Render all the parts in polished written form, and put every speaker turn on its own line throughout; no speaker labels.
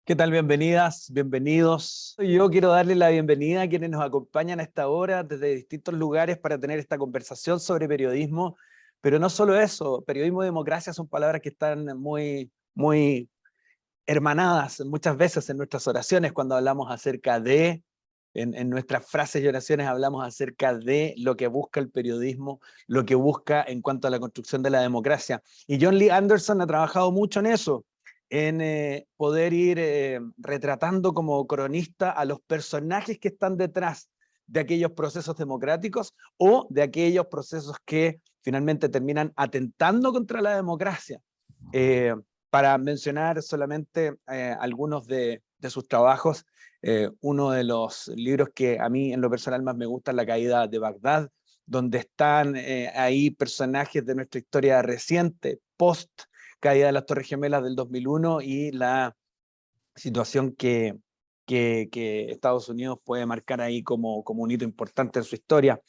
¿Qué tal? Bienvenidas, bienvenidos. Yo quiero darle la bienvenida a quienes nos acompañan a esta hora desde distintos lugares para tener esta conversación sobre periodismo, pero no solo eso, periodismo y democracia son palabras que están muy hermanadas muchas veces en nuestras oraciones cuando hablamos acerca de, en nuestras frases y oraciones hablamos acerca de lo que busca el periodismo, lo que busca en cuanto a la construcción de la democracia. Y John Lee Anderson ha trabajado mucho en eso, en poder ir retratando como cronista a los personajes que están detrás de aquellos procesos democráticos o de aquellos procesos que finalmente terminan atentando contra la democracia. Para mencionar solamente algunos de sus trabajos, uno de los libros que a mí en lo personal más me gusta es La caída de Bagdad, donde están ahí personajes de nuestra historia reciente, post caída de las Torres Gemelas del 2001 y la situación que Estados Unidos puede marcar ahí como un hito importante en su historia.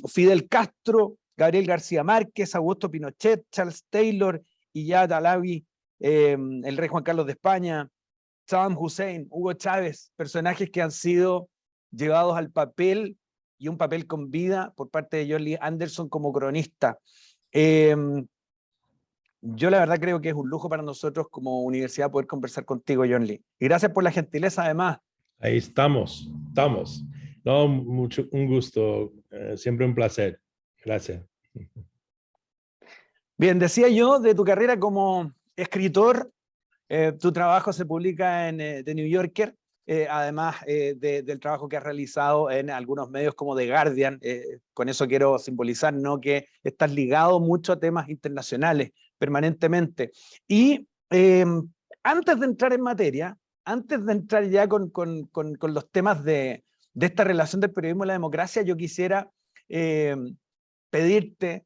Fidel Castro, Gabriel García Márquez, Augusto Pinochet, Charles Taylor, Iyad Alawi, el rey Juan Carlos de España, Saddam Hussein, Hugo Chávez, personajes que han sido llevados al papel y un papel con vida por parte de John Lee Anderson como cronista. Yo la verdad creo que es un lujo para nosotros como universidad poder conversar contigo, John Lee. Y gracias por la gentileza además.
Ahí estamos. No, un gusto, siempre un placer. Gracias.
Bien, decía yo de tu carrera como escritor, tu trabajo se publica en The New Yorker, además del trabajo que has realizado en algunos medios como The Guardian. Con eso quiero simbolizar, ¿no?, que estás ligado mucho a temas internacionales permanentemente. Y antes de entrar en materia, antes de entrar ya con los temas de esta relación del periodismo y la democracia, yo quisiera pedirte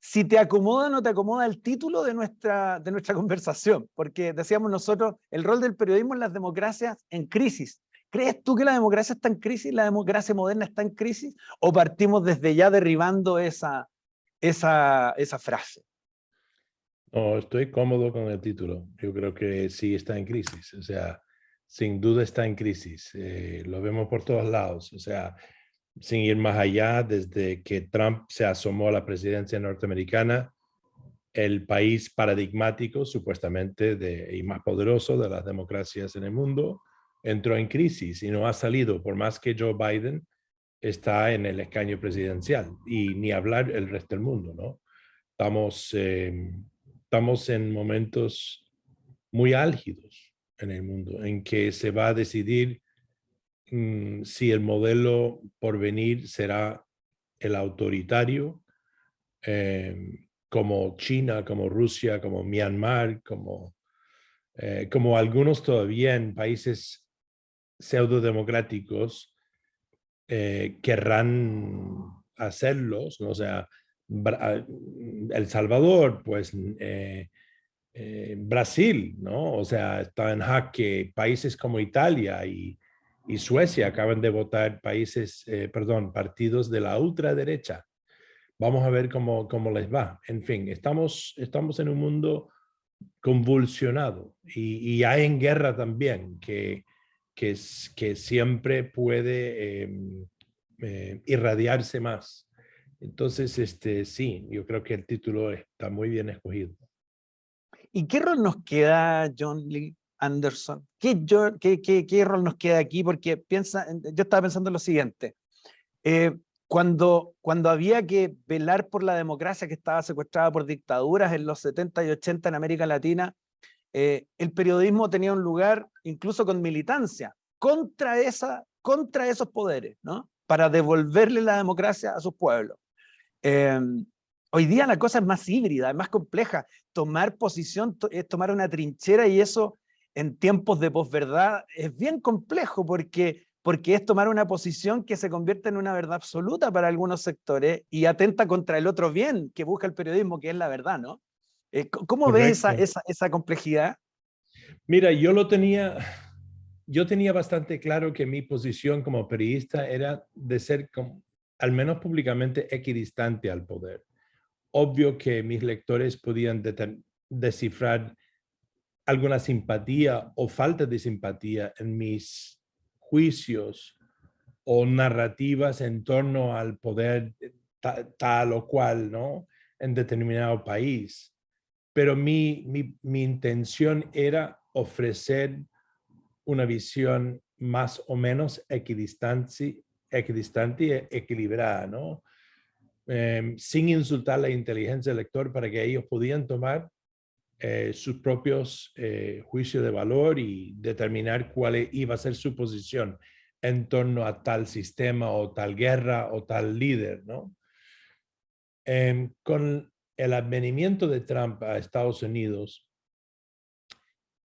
si te acomoda o no te acomoda el título de nuestra conversación, porque decíamos nosotros, el rol del periodismo en las democracias en crisis. ¿Crees tú que la democracia está en crisis, la democracia moderna está en crisis, o partimos desde ya derribando esa frase?
No, estoy cómodo con el título. Yo creo que sí está en crisis. O sea, sin duda está en crisis. Lo vemos por todos lados. O sea, sin ir más allá, desde que Trump se asomó a la presidencia norteamericana, el país paradigmático, supuestamente, y más poderoso de las democracias en el mundo, entró en crisis y no ha salido, por más que Joe Biden está en el escaño presidencial, y ni hablar el resto del mundo, ¿no? Estamos en momentos muy álgidos en el mundo, en que se va a decidir si el modelo por venir será el autoritario, como China, como Rusia, como Myanmar, como algunos todavía en países pseudodemocráticos querrán hacerlos, ¿no? O sea, El Salvador, pues Brasil, ¿no? O sea, está en jaque. Países como Italia y Suecia acaban de votar partidos de la ultraderecha. Vamos a ver cómo les va. En fin, estamos en un mundo convulsionado y hay en guerra también, que siempre puede irradiarse más. Entonces, sí, yo creo que el título está muy bien escogido.
¿Y qué rol nos queda, John Lee Anderson? ¿Qué rol nos queda aquí? Porque yo estaba pensando en lo siguiente. Eh, cuando había que velar por la democracia que estaba secuestrada por dictaduras en los 70 y 80 en América Latina, el periodismo tenía un lugar incluso con militancia contra esos poderes, ¿no?, para devolverle la democracia a sus pueblos. Eh, Hoy día la cosa es más híbrida, es más compleja. Tomar posición es tomar una trinchera, y eso en tiempos de posverdad es bien complejo porque es tomar una posición que se convierte en una verdad absoluta para algunos sectores y atenta contra el otro bien que busca el periodismo, que es la verdad, ¿no? ¿Cómo ves
Correcto.
esa complejidad?
Mira, yo tenía bastante claro que mi posición como periodista era de ser, al menos públicamente, equidistante al poder. Obvio que mis lectores podían descifrar alguna simpatía o falta de simpatía en mis juicios o narrativas en torno al poder tal o cual, ¿no? En determinado país. Pero mi intención era ofrecer una visión más o menos equidistante y equilibrada, ¿no? Sin insultar la inteligencia del lector para que ellos pudieran tomar sus propios juicios de valor y determinar cuál iba a ser su posición en torno a tal sistema o tal guerra o tal líder, ¿no? Con el advenimiento de Trump a Estados Unidos,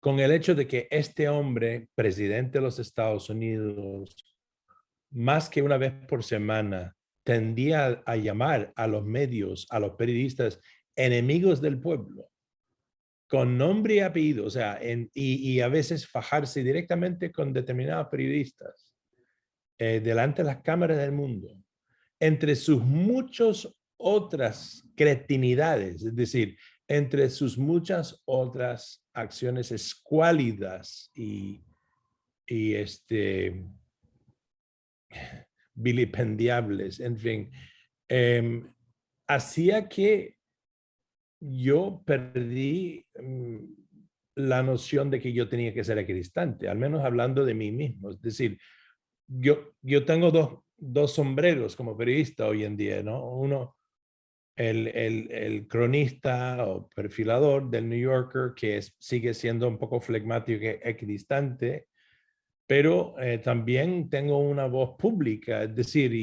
con el hecho de que este hombre, presidente de los Estados Unidos, más que una vez por semana, tendía a llamar a los medios, a los periodistas, enemigos del pueblo, con nombre y apellido, o sea, y a veces fajarse directamente con determinados periodistas delante de las cámaras del mundo, entre sus muchas otras cretinidades, es decir, entre sus muchas otras acciones escuálidas y vilipendiables, en fin, hacía que yo perdí la noción de que yo tenía que ser equidistante, al menos hablando de mí mismo. Es decir, yo tengo dos sombreros como periodista hoy en día, ¿no? Uno, el cronista o perfilador del New Yorker, que sigue siendo un poco flegmático y equidistante, pero también tengo una voz pública, es decir,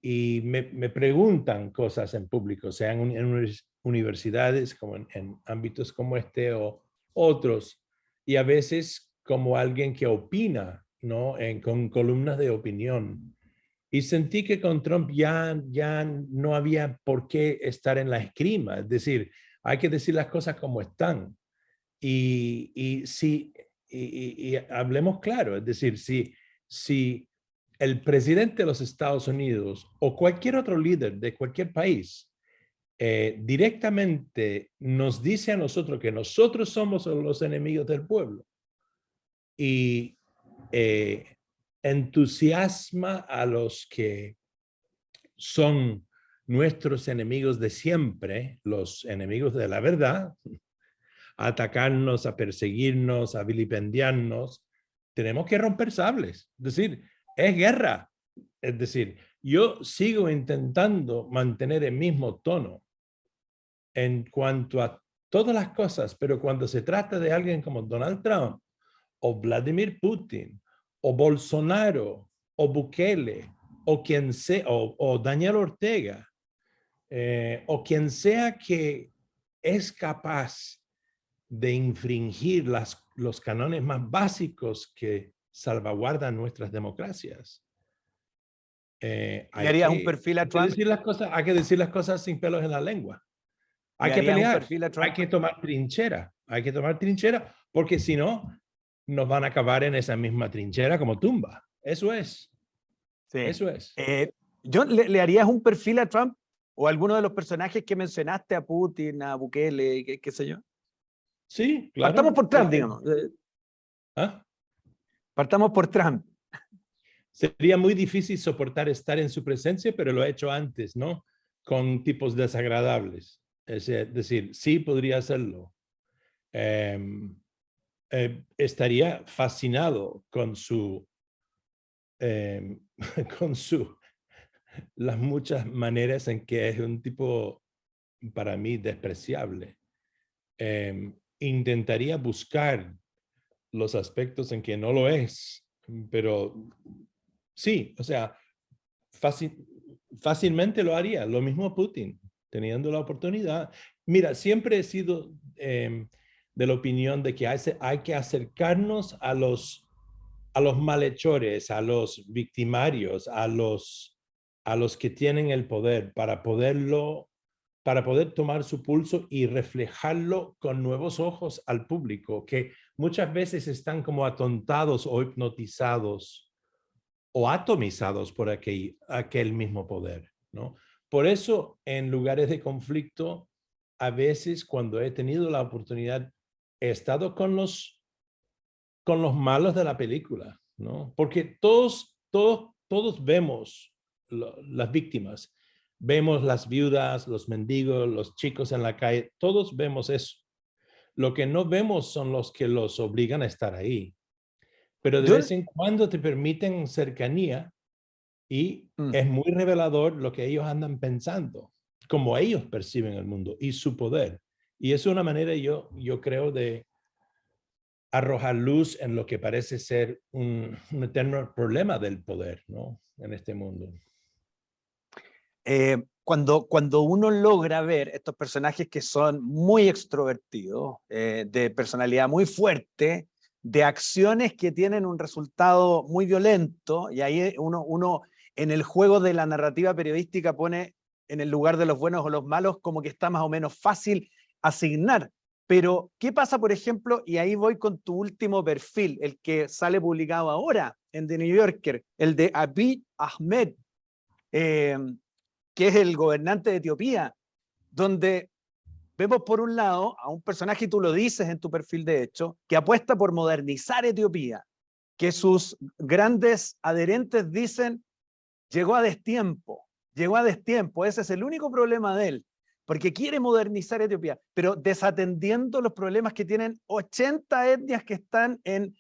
y me preguntan cosas en público, sea en universidades, como en ámbitos como este o otros, y a veces como alguien que opina, ¿no? Con columnas de opinión. Y sentí que con Trump ya no había por qué estar en la esgrima, es decir, hay que decir las cosas como están. Y hablemos claro, es decir, si el presidente de los Estados Unidos o cualquier otro líder de cualquier país directamente nos dice a nosotros que nosotros somos los enemigos del pueblo y entusiasma a los que son nuestros enemigos de siempre, los enemigos de la verdad, a atacarnos, a perseguirnos, a vilipendiarnos, tenemos que romper sables. Es decir, es guerra. Es decir, yo sigo intentando mantener el mismo tono en cuanto a todas las cosas, pero cuando se trata de alguien como Donald Trump o Vladimir Putin o Bolsonaro o Bukele o quien sea, o Daniel Ortega, o quien sea que es capaz de infringir los cánones más básicos que salvaguardan nuestras democracias.
¿Le harías un perfil a Trump?
Hay que decir las cosas sin pelos en la lengua. Hay
¿Le
que
harías un
pelear,
perfil a Trump?
hay que tomar trinchera, porque si no, nos van a acabar en esa misma trinchera como tumba. Eso es.
Sí.
Eso es.
John, ¿le harías un perfil a Trump o a alguno de los personajes que mencionaste, a Putin, a Bukele, qué sé yo?
Sí, claro.
Partamos por Trump, digamos.
¿Ah?
Partamos por Trump.
Sería muy difícil soportar estar en su presencia, pero lo he hecho antes, ¿no? Con tipos desagradables. Es decir, sí podría hacerlo. Estaría fascinado con con las muchas maneras en que es un tipo, para mí, despreciable. Intentaría buscar los aspectos en que no lo es, pero sí, o sea, fácilmente lo haría. Lo mismo Putin, teniendo la oportunidad. Mira, siempre he sido de la opinión de que hay que acercarnos a los malhechores, a los victimarios, a los que tienen el poder para poder tomar su pulso y reflejarlo con nuevos ojos al público, que muchas veces están como atontados o hipnotizados o atomizados por aquel mismo poder, ¿no? Por eso, en lugares de conflicto, a veces cuando he tenido la oportunidad he estado con los malos de la película, ¿no? Porque todos vemos las víctimas. Vemos las viudas, los mendigos, los chicos en la calle, todos vemos eso. Lo que no vemos son los que los obligan a estar ahí. Pero de
Yo,
vez en cuando te permiten cercanía y
mm,
es muy revelador lo que ellos andan pensando, cómo ellos perciben el mundo y su poder. Y es una manera, yo creo, de arrojar luz en lo que parece ser un eterno problema del poder, ¿no? En este mundo.
cuando uno logra ver estos personajes que son muy extrovertidos, de personalidad muy fuerte, de acciones que tienen un resultado muy violento, y ahí uno en el juego de la narrativa periodística pone en el lugar de los buenos o los malos como que está más o menos fácil asignar. Pero, ¿qué pasa, por ejemplo? Y ahí voy con tu último perfil, el que sale publicado ahora en The New Yorker, el de Abiy Ahmed, eh, que es el gobernante de Etiopía, donde vemos por un lado a un personaje, y tú lo dices en tu perfil de hecho, que apuesta por modernizar Etiopía, que sus grandes adherentes dicen, llegó a destiempo, ese es el único problema de él, porque quiere modernizar Etiopía, pero desatendiendo los problemas que tienen 80 etnias que están en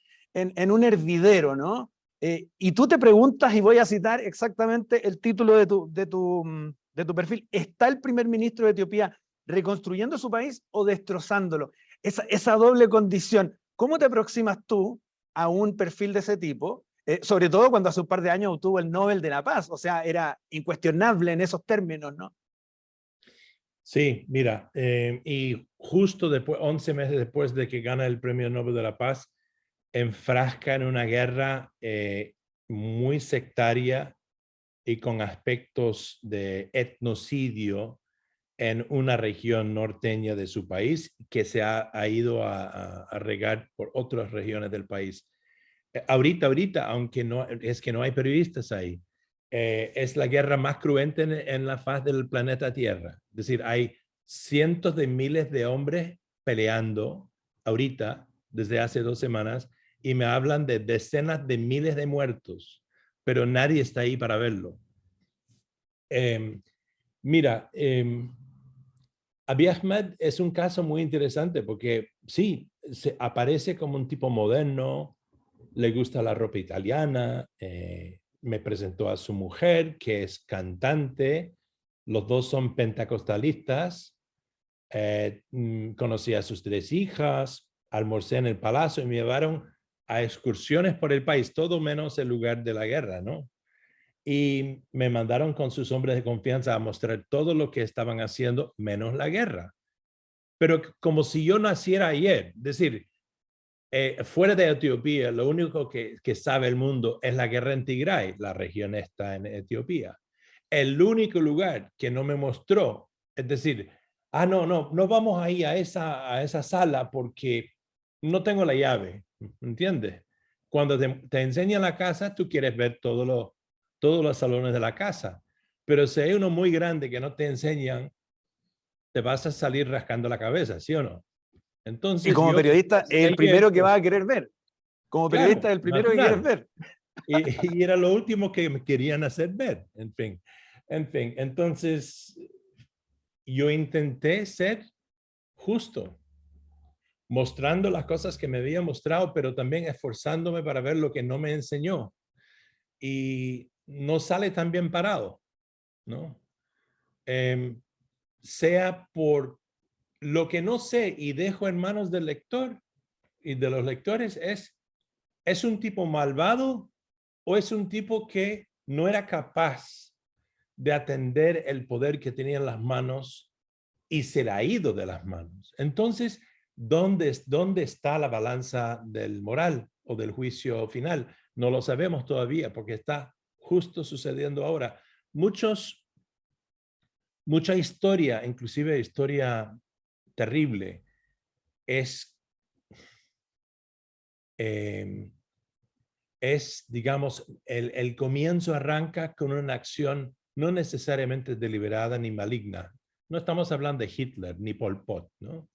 un hervidero, ¿no? Y tú te preguntas, y voy a citar exactamente el título de tu perfil, ¿está el primer ministro de Etiopía reconstruyendo su país o destrozándolo? Esa doble condición, ¿cómo te aproximas tú a un perfil de ese tipo? Sobre todo cuando hace un par de años obtuvo el Nobel de la Paz, o sea, era incuestionable en esos términos, ¿no?
Sí, mira, y justo después, 11 meses después de que gana el Premio Nobel de la Paz, enfrasca en una guerra muy sectaria y con aspectos de etnocidio en una región norteña de su país que se ha ido a regar por otras regiones del país. Ahorita, aunque no, es que no hay periodistas ahí, es la guerra más cruenta en la faz del planeta Tierra. Es decir, hay cientos de miles de hombres peleando ahorita, desde hace 2 semanas, y me hablan de decenas de miles de muertos, pero nadie está ahí para verlo. Mira, Abiy Ahmed es un caso muy interesante porque sí, se aparece como un tipo moderno, le gusta la ropa italiana, me presentó a su mujer, que es cantante, los dos son pentecostalistas, conocí a sus 3 hijas, almorcé en el palacio y me llevaron a excursiones por el país, todo menos el lugar de la guerra, ¿no? Y me mandaron con sus hombres de confianza a mostrar todo lo que estaban haciendo, menos la guerra. Pero como si yo naciera ayer, es decir, fuera de Etiopía, lo único que sabe el mundo es la guerra en Tigray, la región está en Etiopía. El único lugar que no me mostró, es decir, no vamos ahí a esa sala porque no tengo la llave, ¿entiendes? Cuando te enseñan la casa, tú quieres ver todos los salones de la casa, pero si hay uno muy grande que no te enseñan, te vas a salir rascando la cabeza, ¿sí o no?
Y
Entonces
como
yo,
periodista, es el
ayer,
primero que vas
pues,
a querer ver. Como periodista,
claro,
es el primero que quieres
natural.
ver.
Y era lo último que me querían hacer ver, en fin. Entonces yo intenté ser justo, mostrando las cosas que me había mostrado, pero también esforzándome para ver lo que no me enseñó. Y no sale tan bien parado, ¿no? Sea por lo que no sé y dejo en manos del lector y de los lectores ¿es un tipo malvado o es un tipo que no era capaz de atender el poder que tenía en las manos y se le ha ido de las manos? Entonces, ¿dónde está la balanza del moral o del juicio final? No lo sabemos todavía porque está justo sucediendo ahora. Mucha historia, inclusive historia terrible, es eh, digamos, el comienzo arranca con una acción no necesariamente deliberada ni maligna. No estamos hablando de Hitler ni Pol Pot, ¿no?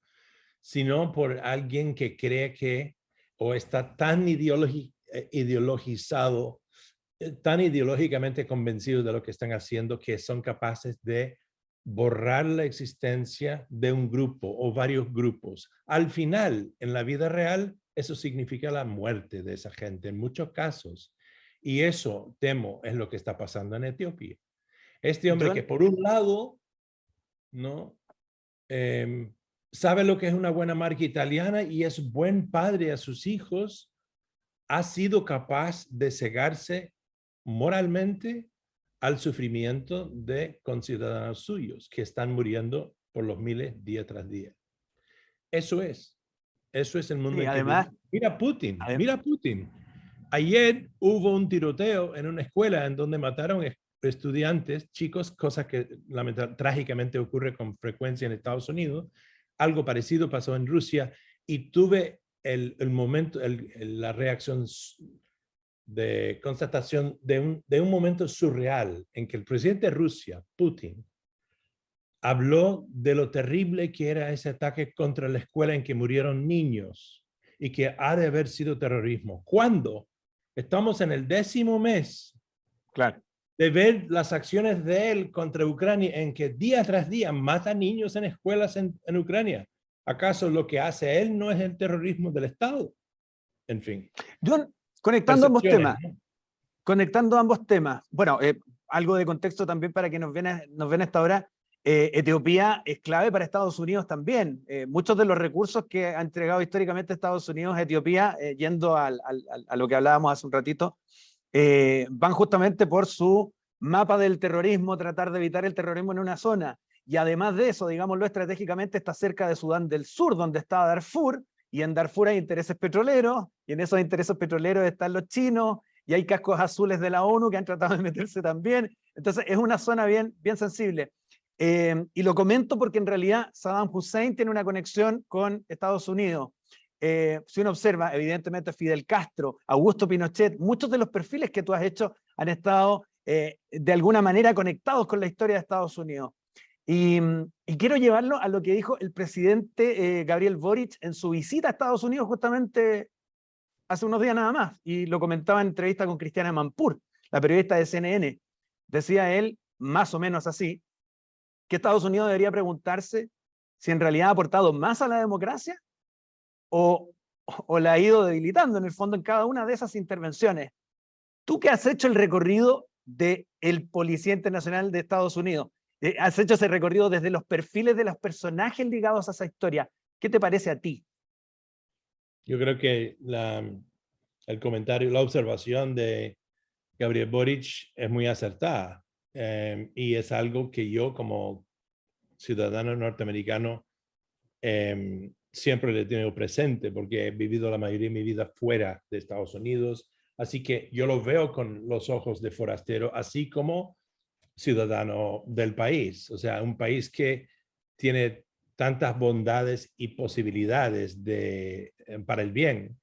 sino por alguien que cree que o está tan ideologizado, tan ideológicamente convencido de lo que están haciendo que son capaces de borrar la existencia de un grupo o varios grupos. Al final, en la vida real, eso significa la muerte de esa gente en muchos casos. Y eso, temo, es lo que está pasando en Etiopía. Este hombre que por un lado, ¿no? Sabe lo que es una buena marca italiana y es buen padre a sus hijos, ha sido capaz de cegarse moralmente al sufrimiento de conciudadanos suyos que están muriendo por los miles día tras día. Eso es el mundo
Sí,
en que
además,
vivimos. Mira Putin. Ayer hubo un tiroteo en una escuela en donde mataron estudiantes, chicos, cosa que trágicamente ocurre con frecuencia en Estados Unidos. Algo parecido pasó en Rusia y tuve el momento, la reacción de constatación de un momento surreal en que el presidente de Rusia, Putin, habló de lo terrible que era ese ataque contra la escuela en que murieron niños y que ha de haber sido terrorismo. ¿Cuándo? Estamos en el 10º mes
claro,
de ver las acciones de él contra Ucrania, en que día tras día mata niños en escuelas en Ucrania. ¿Acaso lo que hace él no es el terrorismo del Estado? En fin.
John, conectando ambos temas,
¿No?
conectando ambos temas, bueno, algo de contexto también para que nos ven a esta hora. Etiopía es clave para Estados Unidos también. Muchos de los recursos que ha entregado históricamente Estados Unidos a Etiopía, yendo a lo que hablábamos hace un ratito, van justamente por su mapa del terrorismo, tratar de evitar el terrorismo en una zona. Y además de eso, digámoslo estratégicamente, está cerca de Sudán del Sur, donde está Darfur, y en Darfur hay intereses petroleros, y en esos intereses petroleros están los chinos, y hay cascos azules de la ONU que han tratado de meterse también. Entonces es una zona bien, bien sensible. Y lo comento porque en realidad Saddam Hussein tiene una conexión con Estados Unidos. Si uno observa, evidentemente Fidel Castro, Augusto Pinochet, muchos de los perfiles que tú has hecho han estado de alguna manera conectados con la historia de Estados Unidos. Y quiero llevarlo a lo que dijo el presidente Gabriel Boric en su visita a Estados Unidos justamente hace unos días nada más, y lo comentaba en entrevista con Cristiana Manpur, la periodista de CNN. Decía él, más o menos así, que Estados Unidos debería preguntarse si en realidad ha aportado más a la democracia o la ha ido debilitando en el fondo en cada una de esas intervenciones. Tú que has hecho el recorrido del Policía Internacional de Estados Unidos, has hecho ese recorrido desde los perfiles de los personajes ligados a esa historia, ¿qué te parece a ti?
Yo creo que el comentario, la observación de Gabriel Boric es muy acertada y es algo que yo como ciudadano norteamericano siempre le he tenido presente porque he vivido la mayoría de mi vida fuera de Estados Unidos, así que yo lo veo con los ojos de forastero, así como ciudadano del país, o sea, un país que tiene tantas bondades y posibilidades para el bien,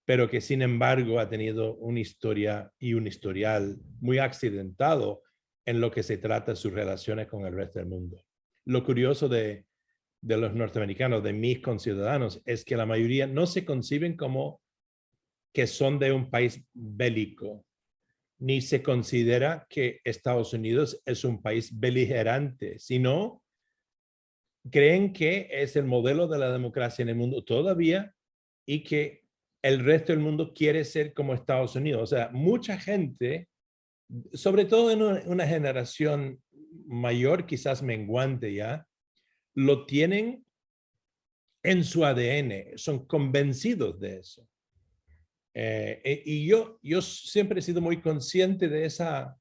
pero que sin embargo ha tenido una historia y un historial muy accidentado en lo que se trata de sus relaciones con el resto del mundo. Lo curioso de los norteamericanos, de mis conciudadanos, es que la mayoría no se conciben como que son de un país bélico, ni se considera que Estados Unidos es un país beligerante, sino creen que es el modelo de la democracia en el mundo todavía y que el resto del mundo quiere ser como Estados Unidos. O sea, mucha gente, sobre todo en una generación mayor, quizás menguante ya, lo tienen en su ADN, son convencidos de eso. Y yo siempre he sido muy consciente de esa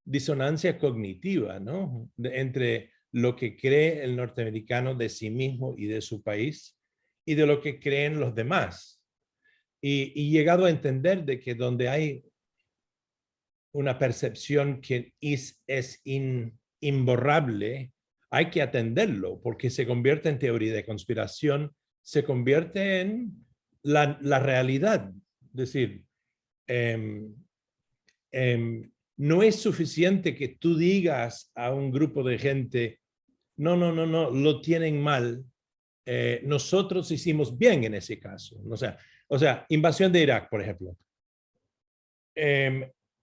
disonancia cognitiva, ¿no? Entre lo que cree el norteamericano de sí mismo y de su país y de lo que creen los demás. Y llegado a entender de que donde hay una percepción que es imborrable, hay que atenderlo porque se convierte en teoría de conspiración, se convierte en la realidad. Es decir, no es suficiente que tú digas a un grupo de gente, no, lo tienen mal, nosotros hicimos bien en ese caso. O sea, invasión de Irak, por ejemplo.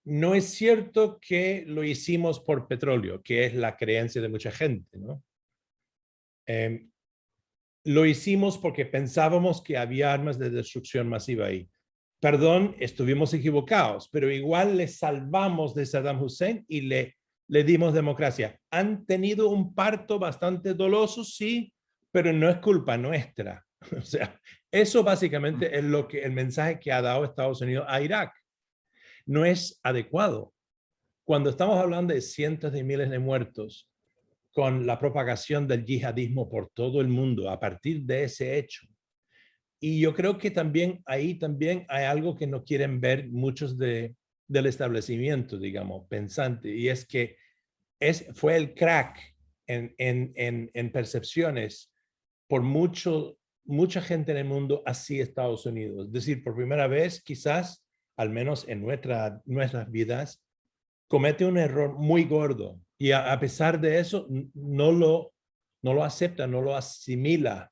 No es cierto que lo hicimos por petróleo, que es la creencia de mucha gente, ¿no? Lo hicimos porque pensábamos que había armas de destrucción masiva ahí. Perdón, estuvimos equivocados, pero igual le salvamos de Saddam Hussein y le dimos democracia. Han tenido un parto bastante doloso, sí, pero no es culpa nuestra. O sea, eso básicamente es el mensaje que ha dado Estados Unidos a Irak. No es adecuado. Cuando estamos hablando de cientos de miles de muertos, con la propagación del yihadismo por todo el mundo a partir de ese hecho. Y yo creo que también ahí también hay algo que no quieren ver muchos del establecimiento, digamos, pensante, y es que fue el crack en percepciones por mucha gente en el mundo hacia Estados Unidos. Es decir, por primera vez, quizás, al menos en nuestras vidas, comete un error muy gordo y a pesar de eso no lo acepta, no lo asimila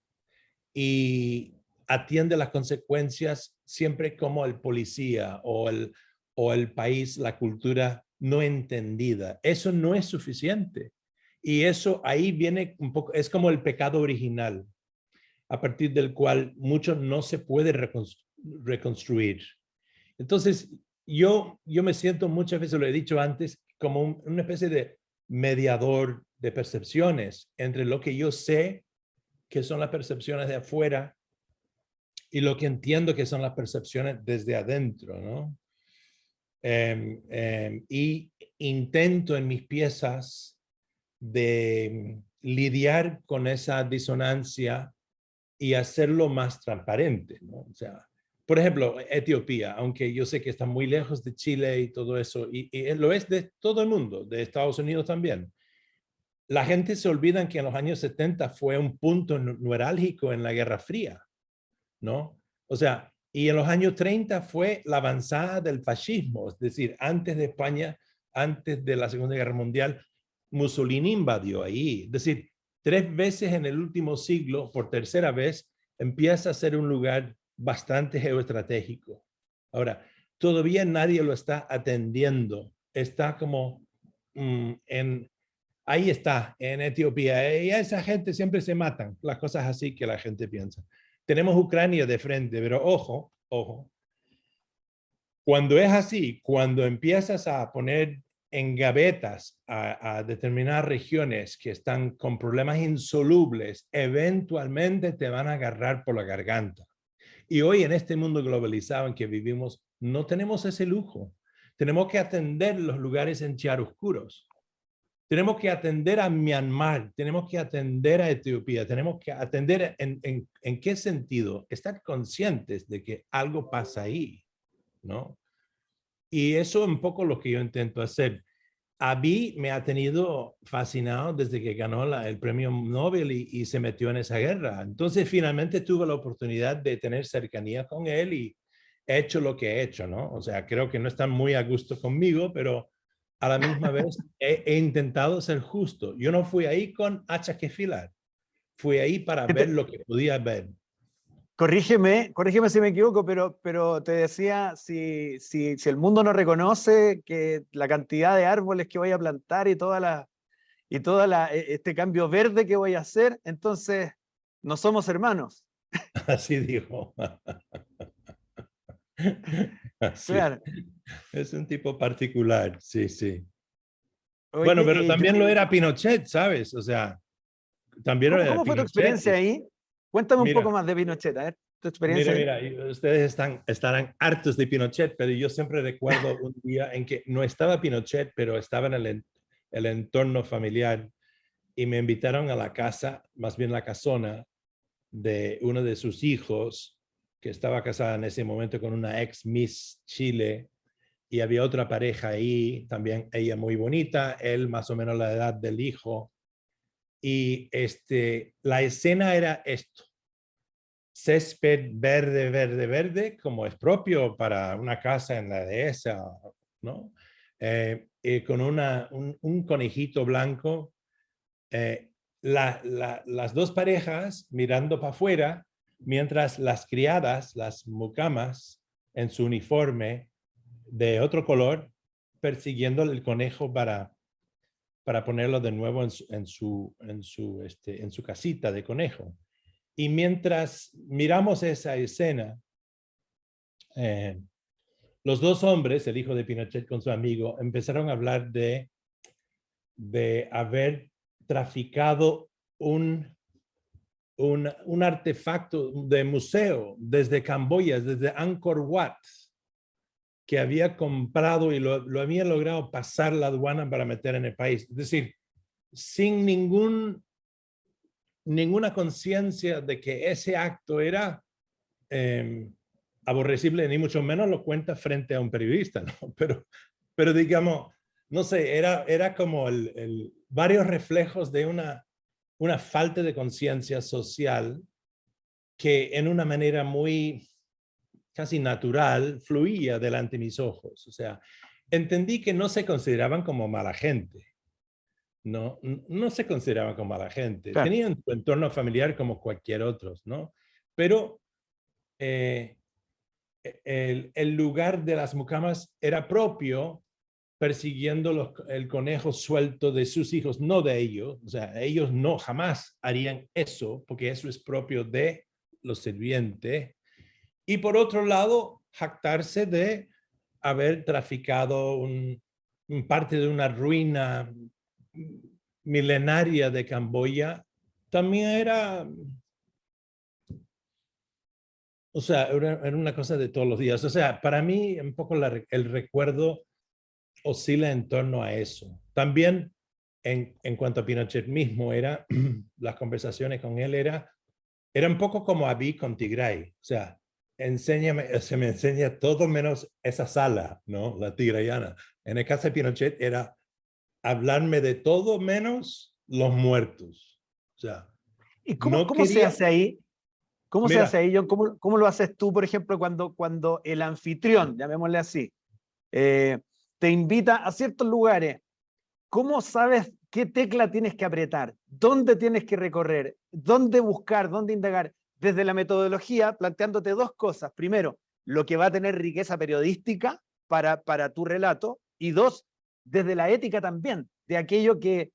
y atiende las consecuencias siempre como el policía o el país, la cultura no entendida. Eso no es suficiente. Y eso ahí viene un poco, es como el pecado original, a partir del cual mucho no se puede reconstruir. Entonces, yo me siento muchas veces, lo he dicho antes, como una especie de mediador de percepciones entre lo que yo sé que son las percepciones de afuera y lo que entiendo que son las percepciones desde adentro, ¿no? Y intento en mis piezas de lidiar con esa disonancia y hacerlo más transparente, ¿no? O sea, por ejemplo, Etiopía, aunque yo sé que está muy lejos de Chile y todo eso, y lo es de todo el mundo, de Estados Unidos también. La gente se olvida que en los años 70 fue un punto neurálgico en la Guerra Fría, ¿no? O sea, y en los años 30 fue la avanzada del fascismo, es decir, antes de España, antes de la Segunda Guerra Mundial, Mussolini invadió ahí. Es decir, 3 veces en el último siglo, por tercera vez, empieza a ser un lugar bastante geoestratégico. Ahora, todavía nadie lo está atendiendo. Está como ahí está, en Etiopía. Y a esa gente siempre se matan, las cosas así que la gente piensa. Tenemos Ucrania de frente, pero ojo, cuando es así, cuando empiezas a poner en gavetas a determinadas regiones que están con problemas insolubles, eventualmente te van a agarrar por la garganta. Y hoy en este mundo globalizado en que vivimos, no tenemos ese lujo. Tenemos que atender los lugares en chiaroscuros. Tenemos que atender a Myanmar, tenemos que atender a Etiopía, tenemos que atender en qué sentido, estar conscientes de que algo pasa ahí, ¿no? Y eso es un poco lo que yo intento hacer. A mí me ha tenido fascinado desde que ganó el premio Nobel y se metió en esa guerra. Entonces finalmente tuve la oportunidad de tener cercanía con él y he hecho lo que he hecho, ¿no? O sea, creo que no están muy a gusto conmigo, pero a la misma vez he intentado ser justo. Yo no fui ahí con hacha que filar, fui ahí para ver lo que podía ver.
Corrígeme si me equivoco, pero te decía, si el mundo no reconoce que la cantidad de árboles que voy a plantar y este cambio verde que voy a hacer, entonces no somos hermanos.
Así dijo. Así.
Claro.
Es un tipo particular, sí, sí. Bueno,
Oye,
pero también lo era Pinochet, ¿sabes? O sea, también lo era
¿cómo fue tu
Pinochet.
experiencia ahí? Cuéntame un poco
Mira,
más de Pinochet, a ver, tu experiencia ahí.
mira, ustedes estarán hartos de Pinochet, pero yo siempre recuerdo un día en que no estaba Pinochet, pero estaba en el entorno familiar y me invitaron a la casa, más bien la casona, de uno de sus hijos, que estaba casada en ese momento con una ex Miss Chile, y había otra pareja ahí, también ella muy bonita, él más o menos la edad del hijo, y la escena era esto: césped verde, verde, verde, como es propio para una casa en la dehesa, ¿no? Con un conejito blanco las dos parejas mirando para afuera, mientras las criadas, las mucamas, en su uniforme de otro color, persiguiendo el conejo para ponerlo de nuevo en su casita de conejo. Y mientras miramos esa escena, los dos hombres, el hijo de Pinochet con su amigo, empezaron a hablar de haber traficado un artefacto de museo desde Camboya, desde Angkor Wat, que había comprado y lo había logrado pasar la aduana para meter en el país. Es decir, sin ninguna conciencia de que ese acto era aborrecible, ni mucho menos lo cuenta frente a un periodista, ¿no? Pero digamos, no sé, era como varios reflejos de una falta de conciencia social que en una manera muy casi natural fluía delante de mis ojos. O sea, entendí que no se consideraban como mala gente. No se consideraban como mala gente.
Claro.
Tenían su entorno familiar como cualquier otro, ¿no? Pero el lugar de las mucamas era propio, persiguiendo el conejo suelto de sus hijos, no de ellos. O sea, ellos no jamás harían eso, porque eso es propio de los sirvientes. Y por otro lado, jactarse de haber traficado parte de una ruina milenaria de Camboya, también era, o sea, era una cosa de todos los días. O sea, para mí un poco el recuerdo oscila en torno a eso. También en cuanto a Pinochet mismo, las conversaciones con él era un poco como Abiy con Tigray. O sea, se me enseña todo menos esa sala, ¿no? La tigrayana. En el caso de Pinochet era hablarme de todo menos los muertos. O sea,
¿Y
no
cómo se
quería,
hace ahí? ¿Cómo se hace
mira,
ahí, John? ¿Cómo lo haces tú, por ejemplo, cuando el anfitrión, llamémosle así, eh, te invita a ciertos lugares? ¿Cómo sabes qué tecla tienes que apretar? ¿Dónde tienes que recorrer? ¿Dónde buscar? ¿Dónde indagar? Desde la metodología, planteándote dos cosas. Primero, lo que va a tener riqueza periodística para tu relato. Y dos, desde la ética también, de aquello que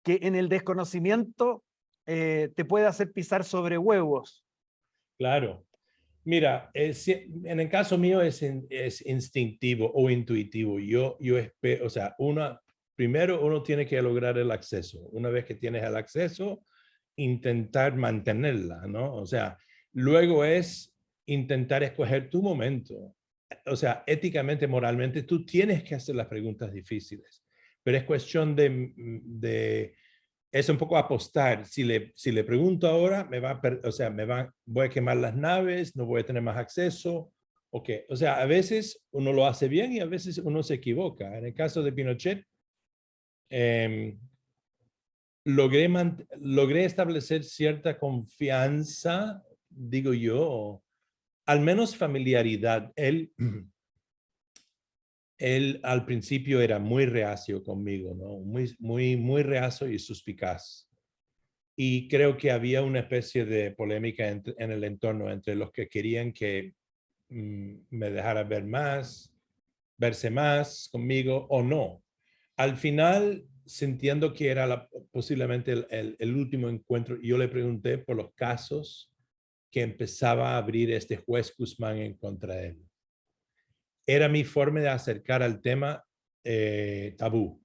en el desconocimiento te puede hacer pisar sobre huevos.
claro, mira, en el caso mío es instintivo o intuitivo. Yo espero, o sea, primero uno tiene que lograr el acceso. Una vez que tienes el acceso, intentar mantenerla, ¿no? O sea, luego es intentar escoger tu momento. O sea, éticamente, moralmente, tú tienes que hacer las preguntas difíciles, pero es cuestión es un poco apostar. Si le pregunto ahora, voy a quemar las naves, no voy a tener más acceso. Okay. O sea, a veces uno lo hace bien y a veces uno se equivoca. En el caso de Pinochet, logré establecer cierta confianza, digo yo, al menos familiaridad. Él al principio era muy reacio conmigo, ¿no? Muy reacio y suspicaz. Y creo que había una especie de polémica en el entorno entre los que querían que me dejara verse más conmigo o no. Al final, sintiendo que era posiblemente el último encuentro, yo le pregunté por los casos que empezaba a abrir este juez Guzmán en contra de él. Era mi forma de acercar al tema tabú.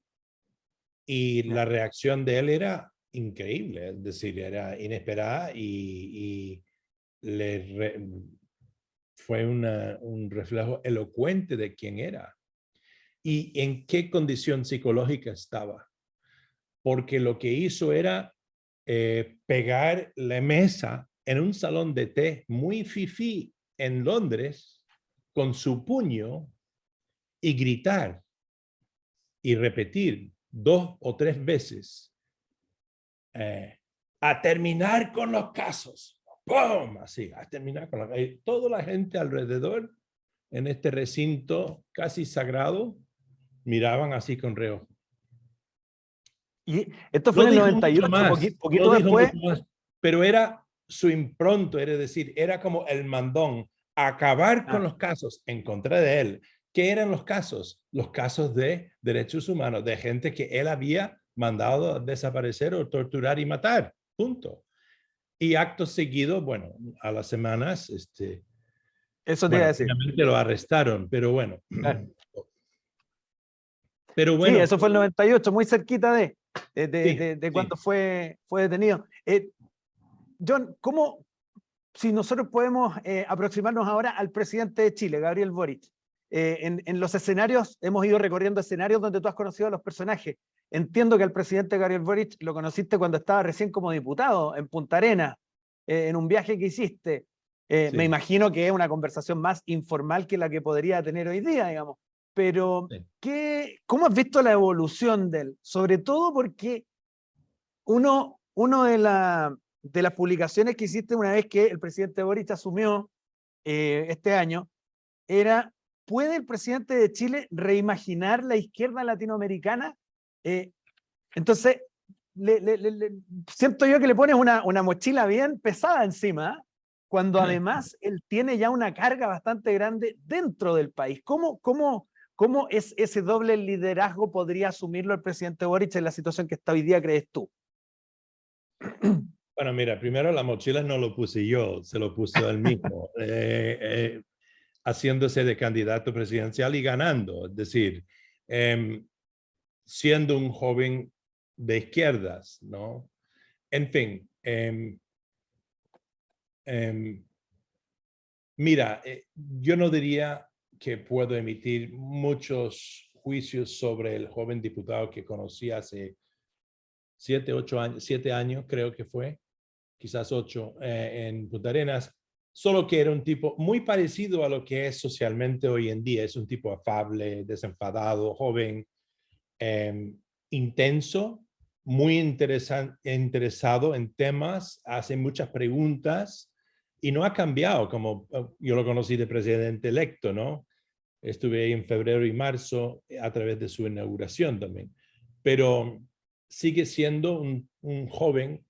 Y la reacción de él era increíble, es decir, era inesperada y fue un reflejo elocuente de quién era y en qué condición psicológica estaba. Porque lo que hizo era pegar la mesa en un salón de té muy fifí en Londres con su puño y gritar y repetir 2 o 3 veces a terminar con los casos. ¡Pum! Así, a terminar con toda la gente alrededor en este recinto casi sagrado miraban así con reojo.
Y esto fue
No
en el
dijo mucho
98,
más,
poquito
no dijo
después.
mucho más, pero era su impronto, era decir, era como el mandón, acabar con
Ah,
los casos en contra de él. ¿Qué eran los casos? Los casos de derechos humanos, de gente que él había mandado a desaparecer o torturar y matar, punto. Y acto seguido, bueno, a las semanas,
eso te iba a
bueno,
decir.
finalmente lo arrestaron, pero bueno.
Claro.
Pero
Sí,
bueno,
eso fue el 98, muy cerquita
sí,
de cuando
sí,
fue detenido. John, ¿cómo, si nosotros podemos aproximarnos ahora al presidente de Chile, Gabriel Boric? En los escenarios, hemos ido recorriendo escenarios donde tú has conocido a los personajes. Entiendo que al presidente Gabriel Boric lo conociste cuando estaba recién como diputado en Punta Arenas, en un viaje que hiciste. Me
sí,
imagino que es una conversación más informal que la que podría tener hoy día, digamos. Pero,
sí.
¿cómo has visto la evolución de él? Sobre todo porque uno de las publicaciones que hiciste una vez que el presidente Boric asumió este año era, ¿puede el presidente de Chile reimaginar la izquierda latinoamericana? Eh, entonces, siento yo que le pones una mochila bien pesada encima, cuando además él tiene ya una carga bastante grande dentro del país. ¿Cómo es ese doble liderazgo podría asumirlo el presidente Boric en la situación que está hoy día, crees tú?
Bueno, mira, primero la mochila no lo puse yo, se lo puso él mismo, haciéndose de candidato presidencial y ganando. Es decir, siendo un joven de izquierdas, ¿no? En fin, mira, yo no diría que puedo emitir muchos juicios sobre el joven diputado que conocí hace 7 años, 7 años creo que fue, quizás 8, en Punta Arenas, solo que era un tipo muy parecido a lo que es socialmente hoy en día. Es un tipo afable, desenfadado, joven, eh, intenso, muy interesado en temas, hace muchas preguntas y no ha cambiado como yo lo conocí de presidente electo, ¿no? Estuve ahí en febrero y marzo a través de su inauguración también. Pero sigue siendo un joven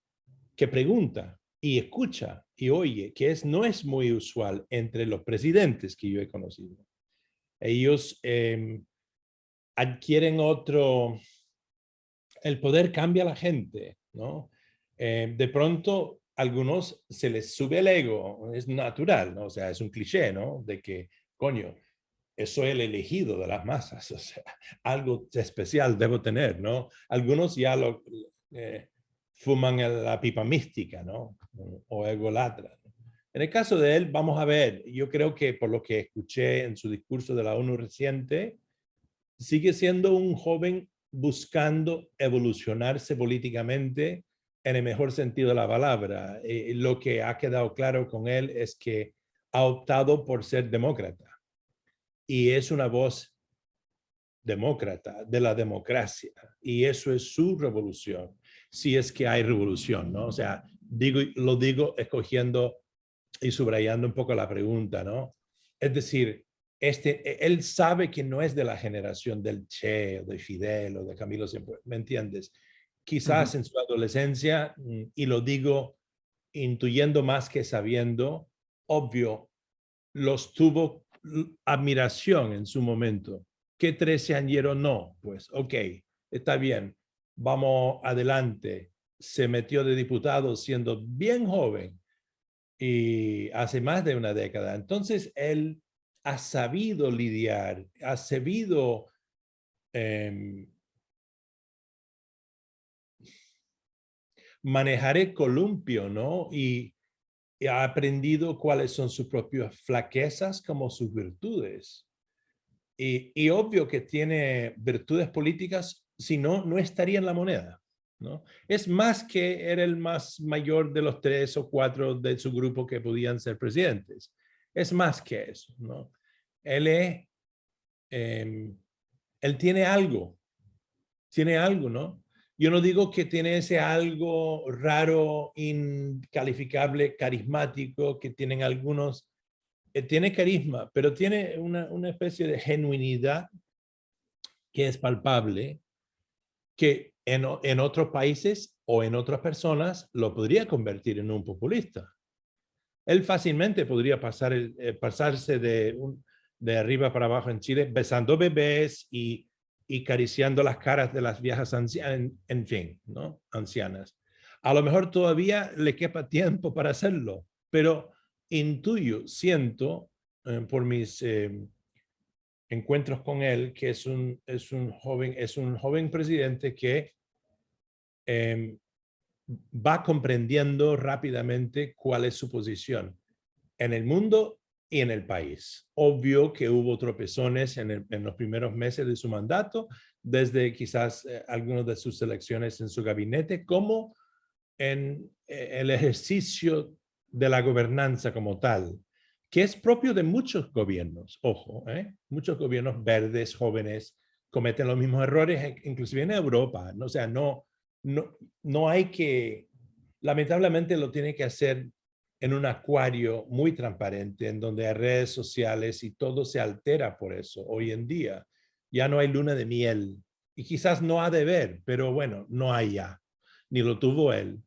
que pregunta y escucha y oye, que no es muy usual entre los presidentes que yo he conocido. Ellos adquieren el poder cambia a la gente, ¿no? De pronto, a algunos se les sube el ego, es natural, ¿no? O sea, es un cliché, ¿no? De que, coño, soy el elegido de las masas, o sea, algo especial debo tener, ¿no? Algunos ya fuman la pipa mística, ¿no? O egolatra. En el caso de él, vamos a ver, yo creo que por lo que escuché en su discurso de la ONU reciente, sigue siendo un joven buscando evolucionarse políticamente en el mejor sentido de la palabra. Lo que ha quedado claro con él es que ha optado por ser demócrata y es una voz demócrata de la democracia y eso es su revolución, si es que hay revolución, ¿no? O sea, lo digo escogiendo y subrayando un poco la pregunta, ¿no? Es decir, él sabe que no es de la generación del Che, o de Fidel, o de Camilo Cienfuegos, ¿me entiendes?
Uh
Quizás
-huh.
en su adolescencia, y lo digo intuyendo más que sabiendo, obvio, los tuvo admiración en su momento. ¿Qué 13 añero no? Pues, ok, está bien, vamos adelante. Se metió de diputado siendo bien joven y hace más de una década. Entonces, él ha sabido lidiar, ha sabido manejar el columpio, ¿no? Y ha aprendido cuáles son sus propias flaquezas como sus virtudes. Y obvio que tiene virtudes políticas, si no, no estaría en la moneda, ¿no? Es más que era el más mayor de los 3 o 4 de su grupo que podían ser presidentes. Es más que eso, ¿no? Él es, él tiene algo, ¿no? Yo no digo que tiene ese algo raro, incalificable, carismático, que tienen algunos. Tiene carisma, pero tiene una especie de genuinidad que es palpable que en otros países o en otras personas lo podría convertir en un populista. Él fácilmente podría pasarse de arriba para abajo en Chile besando bebés y acariciando las caras de las viejas ancianas, en fin, ¿no? Ancianas. A lo mejor todavía le quepa tiempo para hacerlo, pero intuyo, siento por mis encuentros con él que es un joven presidente que va comprendiendo rápidamente cuál es su posición en el mundo y en el país. Obvio que hubo tropezones en los primeros meses de su mandato, desde quizás algunas de sus elecciones en su gabinete, como en el ejercicio de la gobernanza como tal, que es propio de muchos gobiernos. Ojo, muchos gobiernos verdes, jóvenes, cometen los mismos errores, inclusive en Europa. O sea, no hay que, lamentablemente lo tiene que hacer en un acuario muy transparente, en donde hay redes sociales y todo se altera por eso. Hoy en día ya no hay luna de miel y quizás no ha de ver, pero bueno, no hay ya, ni lo tuvo él.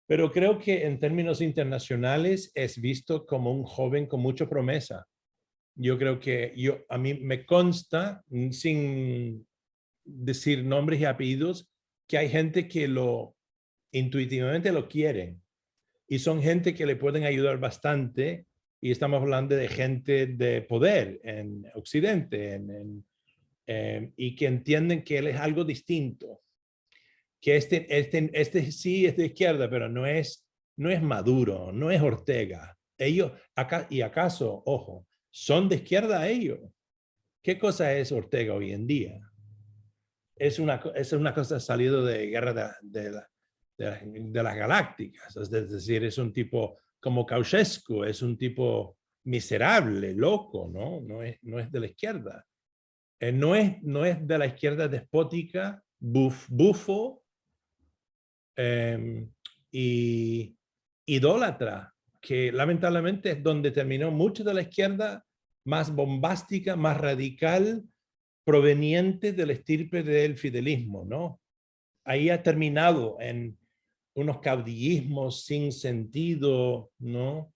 Pero creo que en términos internacionales es visto como un joven con mucha promesa. Yo creo que a mí me consta, sin decir nombres y apellidos, que hay gente que intuitivamente lo quiere y son gente que le pueden ayudar bastante, y estamos hablando de gente de poder en Occidente y que entienden que él es algo distinto, que este sí es de izquierda, pero no es Maduro, no es Ortega. Ellos, y acaso, ojo, son de izquierda ellos. ¿Qué cosa es Ortega hoy en día? Es una cosa salida de guerra de las galácticas, es decir, es un tipo como Ceausescu, es un tipo miserable, loco, ¿no? No es de la izquierda. No es de la izquierda despótica, bufo y idólatra, que lamentablemente es donde terminó mucho de la izquierda más bombástica, más radical, proveniente del estirpe del fidelismo, ¿no? Ahí ha terminado en unos caudillismos sin sentido, ¿no?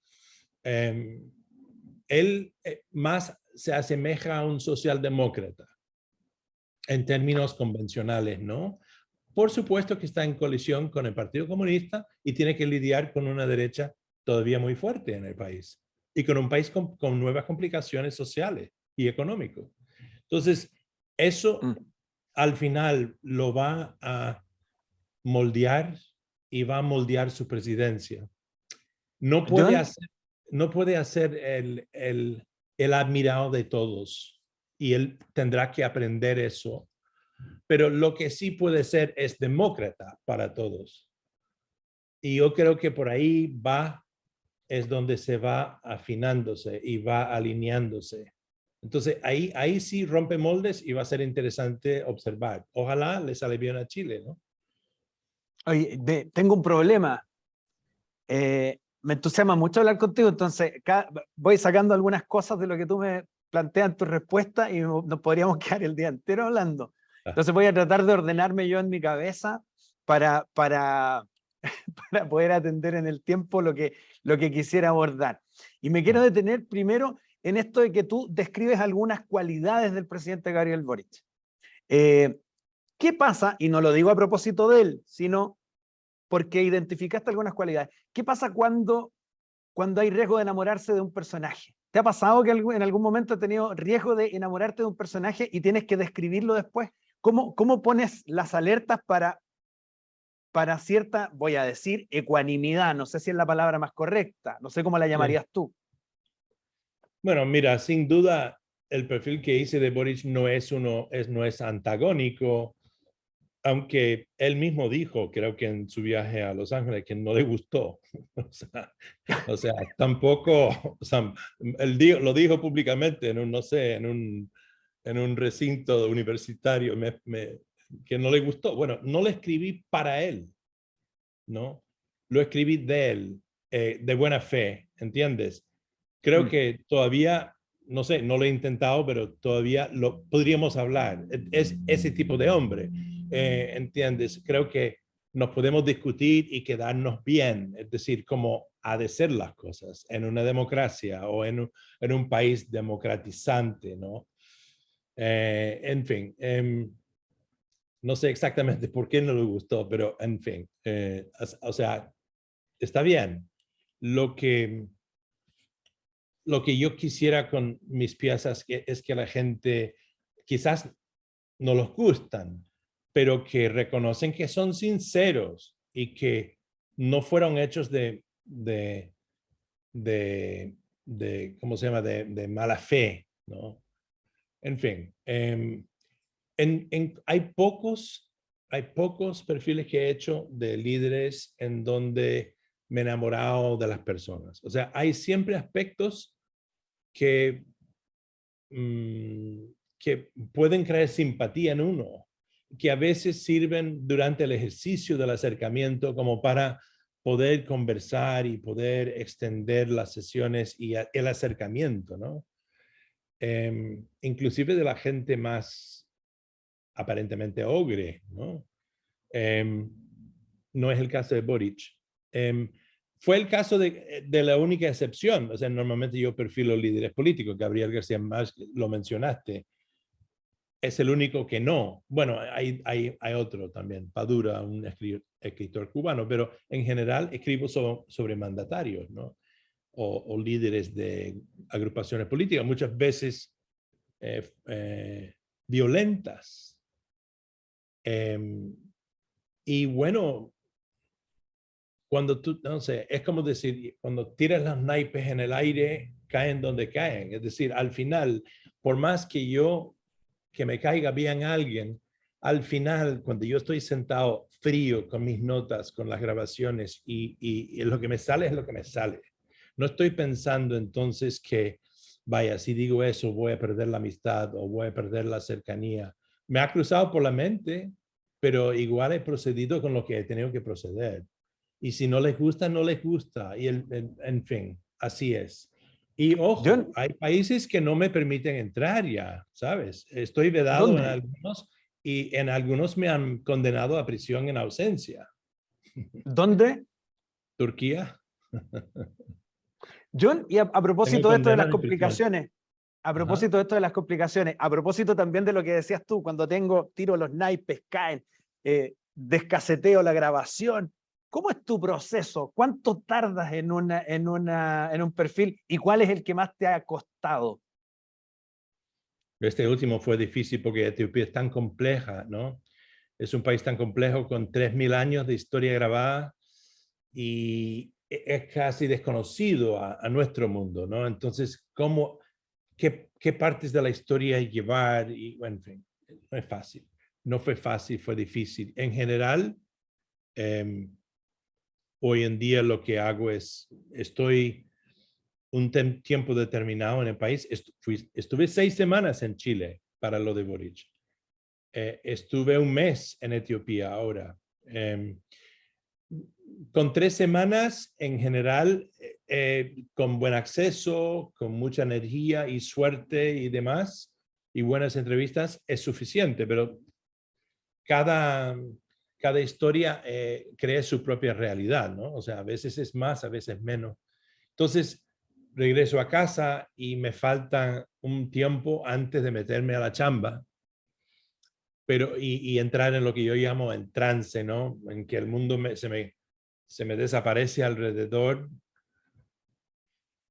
Él más se asemeja a un socialdemócrata en términos convencionales, ¿no? Por supuesto que está en colisión con el Partido Comunista y tiene que lidiar con una derecha todavía muy fuerte en el país y con un país con nuevas complicaciones sociales y económicas. Entonces, eso al final lo va a moldear y va a moldear su presidencia. No puede hacer el admirado de todos y él tendrá que aprender eso. Pero lo que sí puede ser es demócrata para todos. Y yo creo que por ahí es donde se va afinándose y va alineándose. Entonces ahí sí rompe moldes y va a ser interesante observar. Ojalá le sale bien a Chile, ¿no?
Oye, tengo un problema. Me entusiasma mucho hablar contigo, entonces voy sacando algunas cosas de lo que tú me planteas en tu respuesta y nos podríamos quedar el día entero hablando. Entonces voy a tratar de ordenarme yo en mi cabeza para poder atender en el tiempo lo que quisiera abordar. Y me quiero detener primero en esto de que tú describes algunas cualidades del presidente Gabriel Boric. ¿Qué pasa? Y no lo digo a propósito de él, sino porque identificaste algunas cualidades. ¿Qué pasa cuando hay riesgo de enamorarse de un personaje? ¿Te ha pasado que en algún momento has tenido riesgo de enamorarte de un personaje y tienes que describirlo después? ¿Cómo pones las alertas para cierta, voy a decir, ecuanimidad? No sé si es la palabra más correcta, no sé cómo la llamarías tú.
Bueno, mira, sin duda el perfil que hice de Boric no es antagónico, aunque él mismo dijo, creo que en su viaje a Los Ángeles, que no le gustó. O sea, tampoco, o sea, él lo dijo públicamente en un recinto universitario que no le gustó. Bueno, no lo escribí para él, ¿no? Lo escribí de él, de buena fe, ¿entiendes? Creo que todavía, no sé, no lo he intentado, pero todavía lo podríamos hablar. Es ese tipo de hombre. ¿entiendes? Creo que nos podemos discutir y quedarnos bien, es decir, cómo ha de ser las cosas en una democracia o en un país democratizante, ¿no? En fin, no sé exactamente por qué no le gustó, pero en fin, o sea, está bien. Lo que yo quisiera con mis piezas es que la gente quizás no los gustan, pero que reconocen que son sinceros y que no fueron hechos ¿cómo se llama? De mala fe, ¿no? En fin, hay pocos perfiles que he hecho de líderes en donde me he enamorado de las personas. O sea, hay siempre aspectos que, que pueden crear simpatía en uno, que a veces sirven durante el ejercicio del acercamiento como para poder conversar y poder extender las sesiones y el acercamiento, ¿no? Inclusive de la gente más aparentemente ogre, ¿no? No es el caso de Boric. Fue el caso de la única excepción. O sea, normalmente yo perfilo líderes políticos. Gabriel García Márquez, lo mencionaste. Es el único que no. Bueno, hay otro también, Padura, un escritor cubano, pero en general escribo sobre mandatarios, ¿no? O líderes de agrupaciones políticas, muchas veces violentas. Y bueno, cuando tú, no sé, es como decir, cuando tiras los naipes en el aire, caen donde caen. Es decir, al final, por más que me caiga bien alguien, al final, cuando yo estoy sentado frío con mis notas, con las grabaciones y lo que me sale es lo que me sale. No estoy pensando entonces que, vaya, si digo eso voy a perder la amistad o voy a perder la cercanía. Me ha cruzado por la mente, pero igual he procedido con lo que he tenido que proceder. Y si no les gusta, no les gusta. Y en fin, así es. Y ojo,
John,
hay países que no me permiten entrar ya, ¿sabes? Estoy vedado en
¿dónde?
algunos y en algunos me han condenado a prisión en ausencia.
¿Dónde?
Turquía,
John, y a
tengo
propósito de esto de las
condenas de prisión.
complicaciones, a
Ajá.
propósito de esto de las complicaciones, a propósito también de lo que decías tú, cuando tiro los naipes, caen, descaseteo la grabación. ¿Cómo es tu proceso? ¿Cuánto tardas en un perfil? ¿Y cuál es el que más te ha costado?
Este último fue difícil porque Etiopía es tan compleja, ¿no? Es un país tan complejo con 3.000 años de historia grabada y es casi desconocido a nuestro mundo, ¿no? Entonces, qué partes de la historia llevar? Y, bueno, en fin, no es fácil. No fue fácil, fue difícil. En general, hoy en día lo que hago es, estoy un tiempo determinado en el país. Estuve 6 semanas en Chile para lo de Boric. Estuve un mes en Etiopía ahora. Con 3 semanas en general, con buen acceso, con mucha energía y suerte y demás, y buenas entrevistas, es suficiente, pero cada, cada historia crea su propia realidad, ¿no? O sea, a veces es más, a veces menos. Entonces, regreso a casa y me falta un tiempo antes de meterme a la chamba, pero y entrar en lo que yo llamo en trance, ¿no? En que el mundo se me desaparece alrededor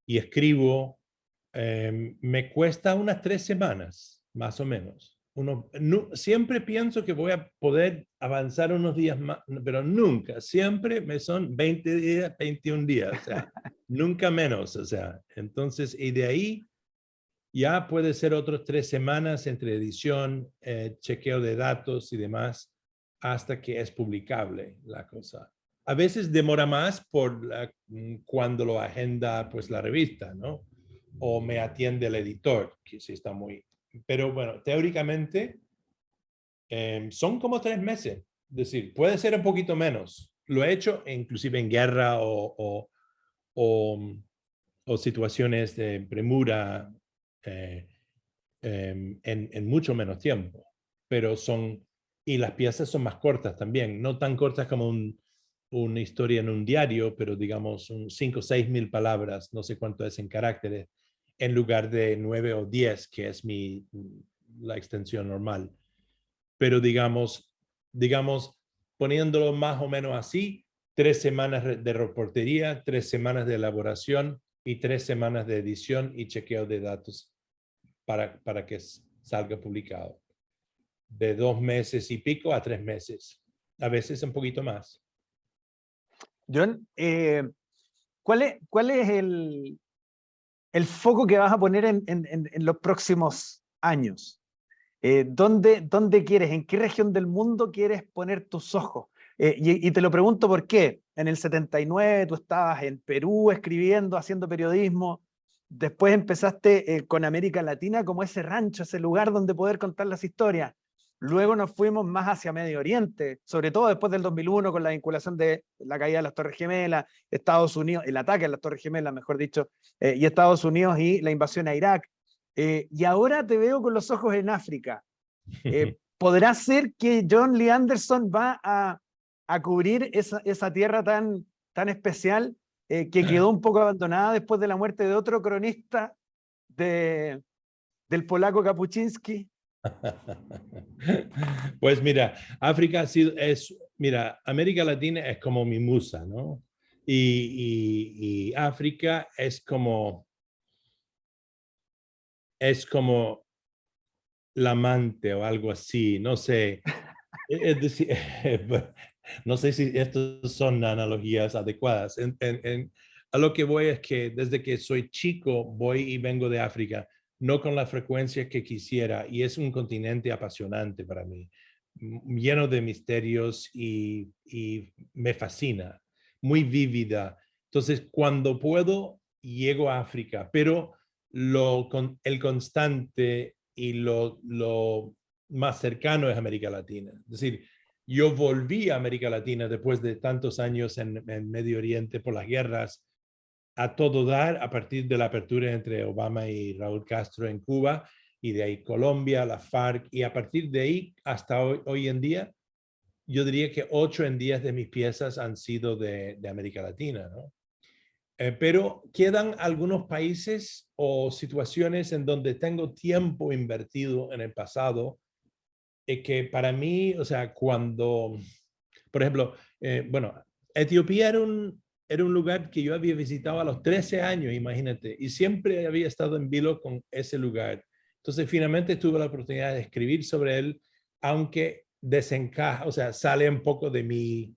y escribo. Me cuesta unas 3 semanas, más o menos. Siempre pienso que voy a poder avanzar unos días más, pero nunca, siempre me son 20 días, 21 días, o sea, nunca menos, o sea, entonces, y de ahí ya puede ser otros 3 semanas entre edición, chequeo de datos y demás, hasta que es publicable la cosa. A veces demora más cuando lo agenda pues la revista, ¿no? O me atiende el editor, que sí está muy... Pero bueno, teóricamente son como 3 meses. Es decir, puede ser un poquito menos. Lo he hecho inclusive en guerra o, o situaciones de premura en mucho menos tiempo. Pero son y las piezas son más cortas también, no tan cortas como una historia en un diario, pero digamos 5 o 6 mil palabras, no sé cuánto es en caracteres, en lugar de 9 o 10, que es la extensión normal. Pero digamos, poniéndolo más o menos así, 3 semanas de reportería, 3 semanas de elaboración y 3 semanas de edición y chequeo de datos para que salga publicado. De 2 meses y pico a 3 meses, a veces un poquito más.
John, ¿cuál es el foco que vas a poner en los próximos años? ¿Dónde quieres, en qué región del mundo quieres poner tus ojos? Y te lo pregunto por qué. En el 79 tú estabas en Perú escribiendo, haciendo periodismo. Después empezaste con América Latina como ese rancho, ese lugar donde poder contar las historias. Luego nos fuimos más hacia Medio Oriente, sobre todo después del 2001 con la vinculación de la caída de las Torres Gemelas, Estados Unidos, el ataque a las Torres Gemelas, mejor dicho, y Estados Unidos y la invasión a Irak. Y ahora te veo con los ojos en África. ¿Podrá ser que John Lee Anderson va a cubrir esa tierra tan especial que quedó un poco abandonada después de la muerte de otro cronista del polaco Kapuczynski?
Pues mira, África mira, América Latina es como mi musa, ¿no? Y África es como la amante o algo así, no sé. Es decir, no sé si estas son analogías adecuadas. A lo que voy es que desde que soy chico voy y vengo de África, no con la frecuencia que quisiera, y es un continente apasionante para mí, lleno de misterios y me fascina, muy vívida. Entonces, cuando puedo, llego a África, pero el constante y lo más cercano es América Latina. Es decir, yo volví a América Latina después de tantos años en Medio Oriente por las guerras, a todo dar a partir de la apertura entre Obama y Raúl Castro en Cuba, y de ahí Colombia, la FARC, y a partir de ahí hasta hoy en día, yo diría que 8 en 10 de mis piezas han sido de América Latina, ¿no? Pero quedan algunos países o situaciones en donde tengo tiempo invertido en el pasado, que para mí, o sea, por ejemplo, bueno, Etiopía era un lugar que yo había visitado a los 13 años, imagínate, y siempre había estado en vilo con ese lugar. Entonces, finalmente tuve la oportunidad de escribir sobre él, aunque desencaja, o sea, sale un poco de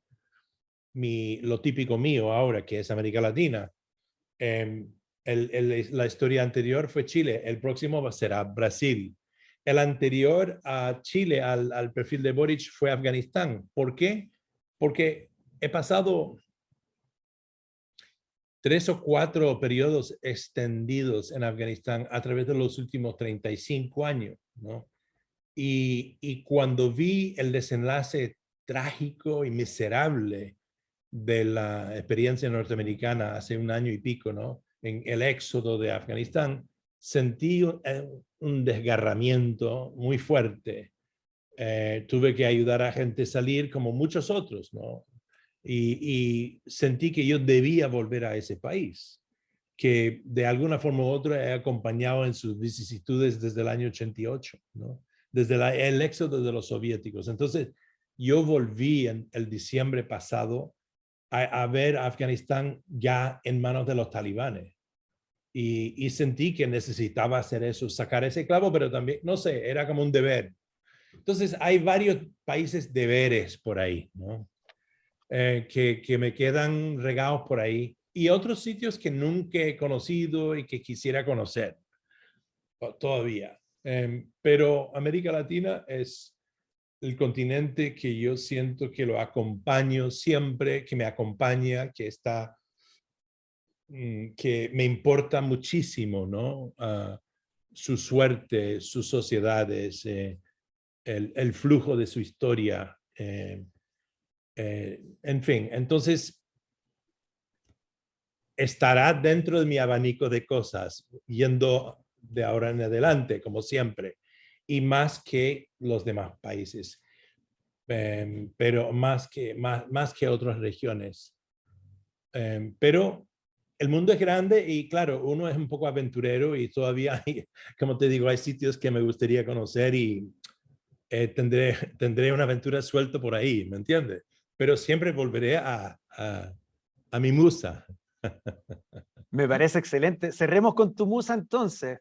lo típico mío ahora, que es América Latina. La historia anterior fue Chile, el próximo será Brasil. El anterior a Chile, al perfil de Boric, fue Afganistán. ¿Por qué? Porque he pasado 3 o 4 periodos extendidos en Afganistán a través de los últimos 35 años, ¿no? Y cuando vi el desenlace trágico y miserable de la experiencia norteamericana hace un año y pico, ¿no? En el éxodo de Afganistán, sentí un desgarramiento muy fuerte. Tuve que ayudar a gente a salir como muchos otros, ¿no? Y sentí que yo debía volver a ese país, que de alguna forma u otra he acompañado en sus vicisitudes desde el año 88, ¿no? Desde el éxodo de los soviéticos. Entonces, yo volví en el diciembre pasado a ver a Afganistán ya en manos de los talibanes. Y sentí que necesitaba hacer eso, sacar ese clavo, pero también, no sé, era como un deber. Entonces, hay varios países deberes por ahí, ¿no? Que me quedan regados por ahí, y otros sitios que nunca he conocido y que quisiera conocer todavía. Pero América Latina es el continente que yo siento que lo acompaño siempre, que me acompaña, que me importa muchísimo, ¿no? Su suerte, sus sociedades, el flujo de su historia. En fin, entonces estará dentro de mi abanico de cosas, yendo de ahora en adelante, como siempre, y más que los demás países. pero más que otras regiones. Pero el mundo es grande y claro, uno es un poco aventurero y todavía hay, como te digo, hay sitios que me gustaría conocer y tendré una aventura suelta por ahí, ¿me entiendes? Pero siempre volveré a mi musa.
Me parece excelente. Cerremos con tu musa entonces.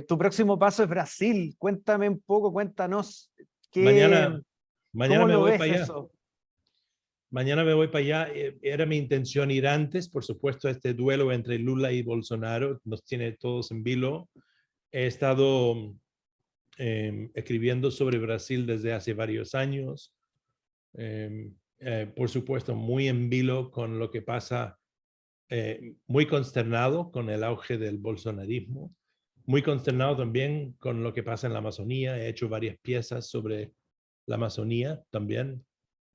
Tu próximo paso es Brasil. Cuéntame un poco, cuéntanos
Mañana,
qué,
mañana
¿cómo
me
lo
voy
ves
para allá.
eso?
Mañana me voy para allá. Era mi intención ir antes, por supuesto, este duelo entre Lula y Bolsonaro nos tiene todos en vilo. He estado escribiendo sobre Brasil desde hace varios años. Por supuesto, muy en vilo con lo que pasa, muy consternado con el auge del bolsonarismo, muy consternado también con lo que pasa en la Amazonía. He hecho varias piezas sobre la Amazonía también,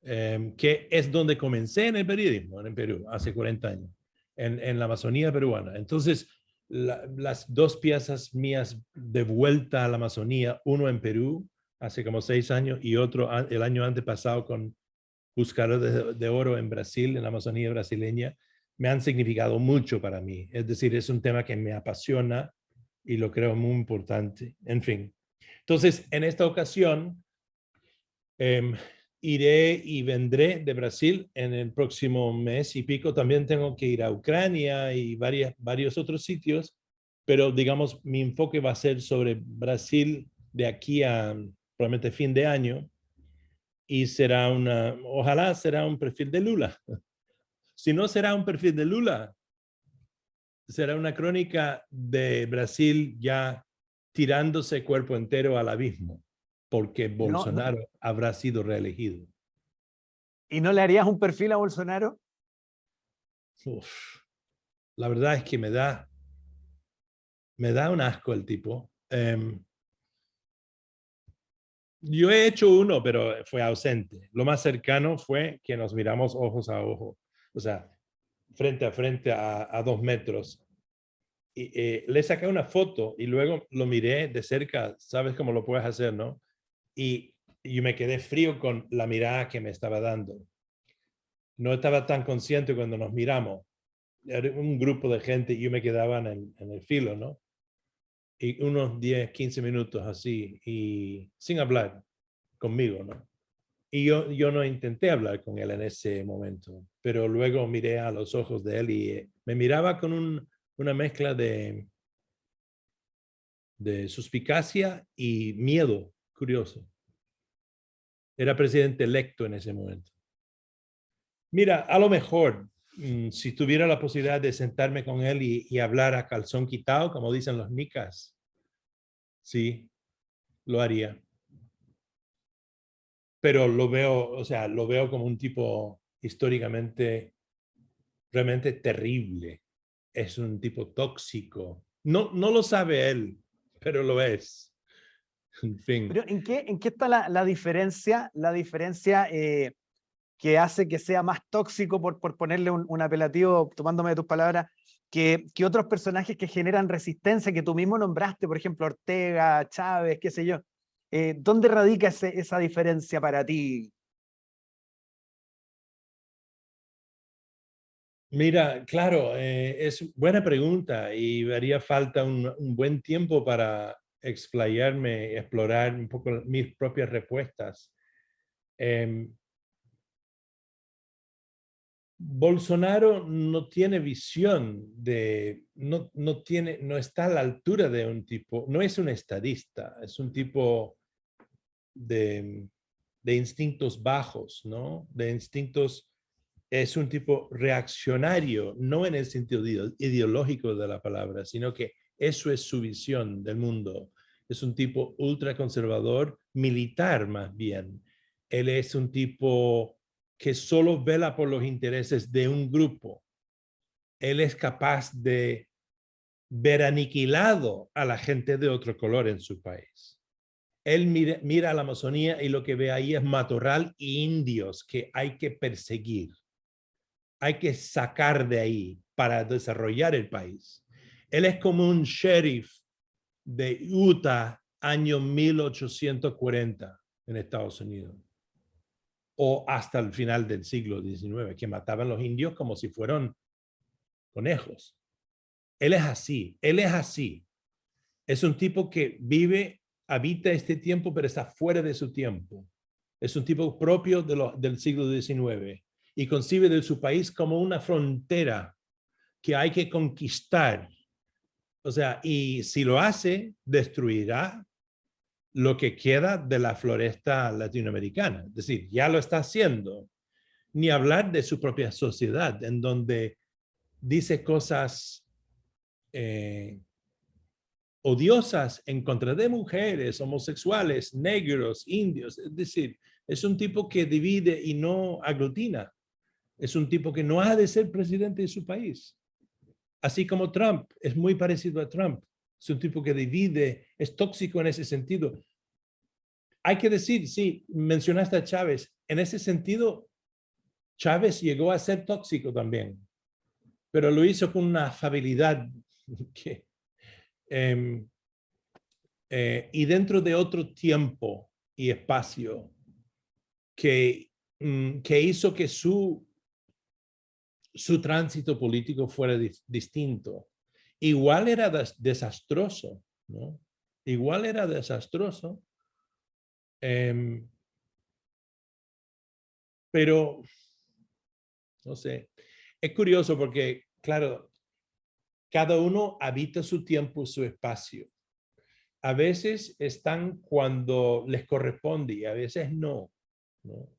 que es donde comencé en el periodismo, en Perú, hace 40 años, en la Amazonía peruana. Entonces, las dos piezas mías de vuelta a la Amazonía, uno en Perú, hace como 6 años, y otro el año antepasado con Buscadores de Oro en Brasil, en la Amazonía brasileña, me han significado mucho para mí. Es decir, es un tema que me apasiona y lo creo muy importante. En fin. Entonces, en esta ocasión, iré y vendré de Brasil en el próximo mes y pico. También tengo que ir a Ucrania y varios otros sitios, pero digamos, mi enfoque va a ser sobre Brasil de aquí a probablemente fin de año y ojalá será un perfil de Lula. Si no será un perfil de Lula, será una crónica de Brasil ya tirándose cuerpo entero al abismo, porque
No,
Bolsonaro habrá sido reelegido.
¿y no le harías un perfil a Bolsonaro?
Uf, la verdad es que me da un asco el tipo. Yo he hecho uno, pero fue ausente. Lo más cercano fue que nos miramos ojos a ojo, o sea, frente a frente a 2 metros. Y, le saqué una foto y luego lo miré de cerca, sabes cómo lo puedes hacer, ¿no? Y yo me quedé frío con la mirada que me estaba dando. No estaba tan consciente cuando nos miramos. Era un grupo de gente y yo me quedaba en el filo, ¿no? Y unos 10, 15 minutos así, y sin hablar conmigo, ¿no? Y yo no intenté hablar con él en ese momento, pero luego miré a los ojos de él y me miraba con una mezcla de suspicacia y miedo, curioso. Era presidente electo en ese momento. Mira, a lo mejor, si tuviera la posibilidad de sentarme con él y hablar a calzón quitado, como dicen los nicas, sí, lo haría. Pero lo veo, o sea, lo veo como un tipo históricamente realmente terrible. Es un tipo tóxico. No, no lo sabe él, pero lo es. En fin.
Pero en qué está la diferencia, que hace que sea más tóxico, por ponerle un apelativo, tomándome de tus palabras, que otros personajes que generan resistencia, que tú mismo nombraste, por ejemplo, Ortega, Chávez, qué sé yo? ¿Dónde radica esa diferencia para ti?
Mira, claro, es buena pregunta y haría falta un buen tiempo para explayarme, explorar un poco mis propias respuestas. Em, Bolsonaro no tiene visión no está a la altura de un tipo, no es un estadista, es un tipo de, de instintos bajos, ¿no? De instintos, es un tipo reaccionario, no en el sentido ideológico de la palabra, sino que eso es su visión del mundo. Es un tipo ultraconservador, militar más bien. Él es un tipo que solo vela por los intereses de un grupo. Él es capaz de ver aniquilado a la gente de otro color en su país. Él mira a la Amazonía y lo que ve ahí es matorral e indios que hay que perseguir. Hay que sacar de ahí para desarrollar el país. Él es como un sheriff de Utah, año 1840 en Estados Unidos. o hasta el final del siglo XIX, que mataban los indios como si fueran conejos. Él es así, él es así. Es un tipo que habita este tiempo, pero está fuera de su tiempo. Es un tipo propio del siglo XIX y concibe de su país como una frontera que hay que conquistar. O sea, y si lo hace, destruirá lo que queda de la floresta latinoamericana. Es decir, ya lo está haciendo. Ni hablar de su propia sociedad, en donde dice cosas odiosas en contra de mujeres, homosexuales, negros, indios. Es decir, es un tipo que divide y no aglutina. Es un tipo que no ha de ser presidente de su país. Así como Trump, es muy parecido a Trump. Es un tipo que divide, es tóxico en ese sentido. Hay que decir, sí, mencionaste a Chávez. En ese sentido, Chávez llegó a ser tóxico también, pero lo hizo con una afabilidad que, y dentro de otro tiempo y espacio que hizo que su tránsito político fuera distinto. Igual era desastroso, ¿no? Igual era desastroso, pero no sé. Es curioso porque, claro, cada uno habita su tiempo, su espacio. A veces están cuando les corresponde y a veces no, ¿no?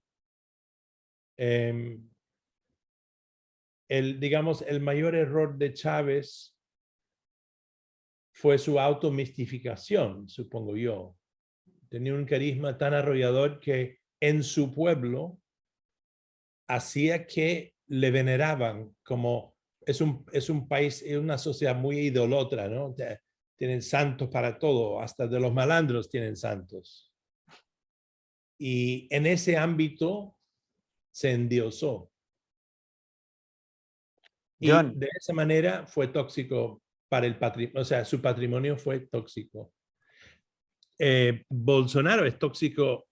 Digamos, el mayor error de Chávez fue su automistificación, supongo yo. Tenía un carisma tan arrollador que en su pueblo hacía que le veneraban como es un país, es una sociedad muy idólatra, ¿no? Tienen santos para todo, hasta de los malandros tienen santos. Y en ese ámbito se endiosó. Y
John,
de esa manera fue tóxico para el patrimonio, o sea, su patrimonio fue tóxico. Bolsonaro es tóxico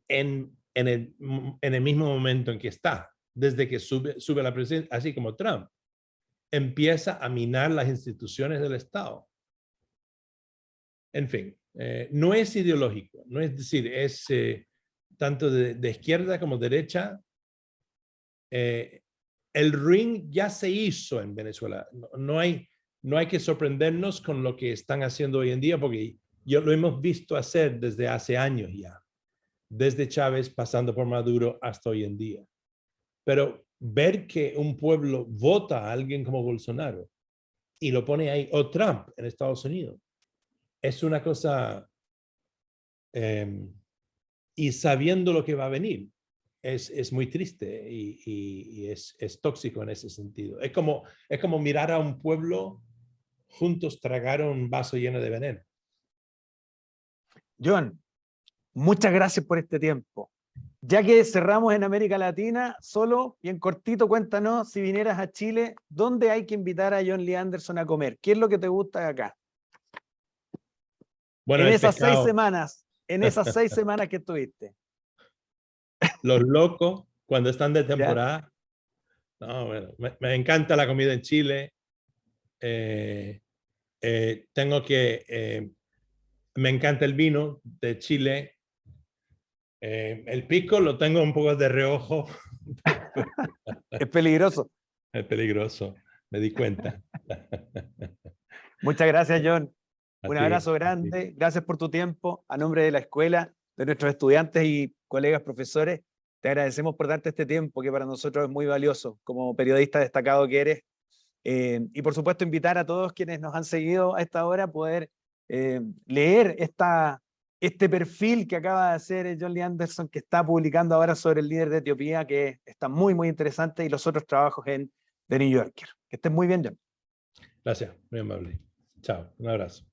en el mismo momento en que está, desde que sube a la presidencia, así como Trump, empieza a minar las instituciones del Estado. En fin, no es ideológico, no es decir, es tanto de izquierda como derecha. El ring ya se hizo en Venezuela. No hay que sorprendernos con lo que están haciendo hoy en día, porque lo hemos visto hacer desde hace años ya, desde Chávez pasando por Maduro hasta hoy en día. Pero ver que un pueblo vota a alguien como Bolsonaro y lo pone ahí, o Trump en Estados Unidos, es una cosa, y sabiendo lo que va a venir, es muy triste y es tóxico en ese sentido. Es como mirar a un pueblo juntos tragar un vaso lleno de veneno.
John, muchas gracias por este tiempo. Ya que cerramos en América Latina, solo bien cortito, cuéntanos, si vinieras a Chile, ¿dónde hay que invitar a John Lee Anderson a comer? ¿Qué es lo que te gusta de acá?
Bueno,
En
el
esas 6
pescado,
semanas, en esas 6 semanas que estuviste.
los locos, cuando están de
¿Ya?
temporada. No, bueno, me encanta la comida en Chile. Me encanta el vino de Chile. El pisco lo tengo un poco de reojo.
Es peligroso.
Es peligroso, me di cuenta.
Muchas gracias, John.
A
Un
ti,
abrazo
a ti.
grande. Gracias por tu tiempo. A nombre de la escuela, de nuestros estudiantes y colegas profesores, te agradecemos por darte este tiempo que para nosotros es muy valioso como periodista destacado que eres. Y por supuesto invitar a todos quienes nos han seguido a esta hora a poder leer este perfil que acaba de hacer John Lee Anderson, que está publicando ahora sobre el líder de Etiopía, que está muy, muy interesante, y los otros trabajos en The New Yorker. Que estén muy bien, John.
Gracias, muy amable. Chao, un abrazo.